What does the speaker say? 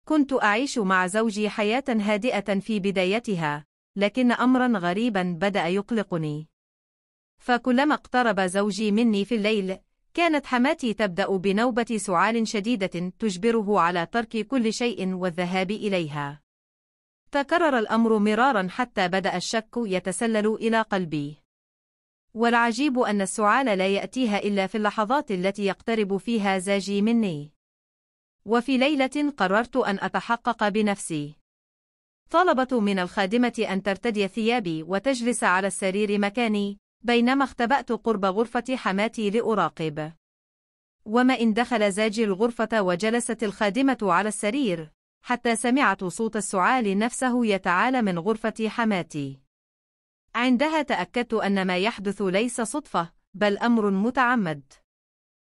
كنت أعيش مع زوجي حياة هادئة في بدايتها، لكن أمرا غريبا بدأ يقلقني. فكلما اقترب زوجي مني في الليل، كانت حماتي تبدأ بنوبة سعال شديدة تجبره على ترك كل شيء والذهاب إليها. تكرر الأمر مرارا حتى بدأ الشك يتسلل إلى قلبي. والعجيب أن السعال لا يأتيها إلا في اللحظات التي يقترب فيها زوجي مني. وفي ليلة قررت أن أتحقق بنفسي. طلبت من الخادمة أن ترتدي ثيابي وتجلس على السرير مكاني، بينما اختبأت قرب غرفة حماتي لأراقب. وما إن دخل زوجي الغرفة وجلست الخادمة على السرير، حتى سمعت صوت السعال نفسه يتعالى من غرفة حماتي. عندها تأكدت أن ما يحدث ليس صدفة، بل أمر متعمد.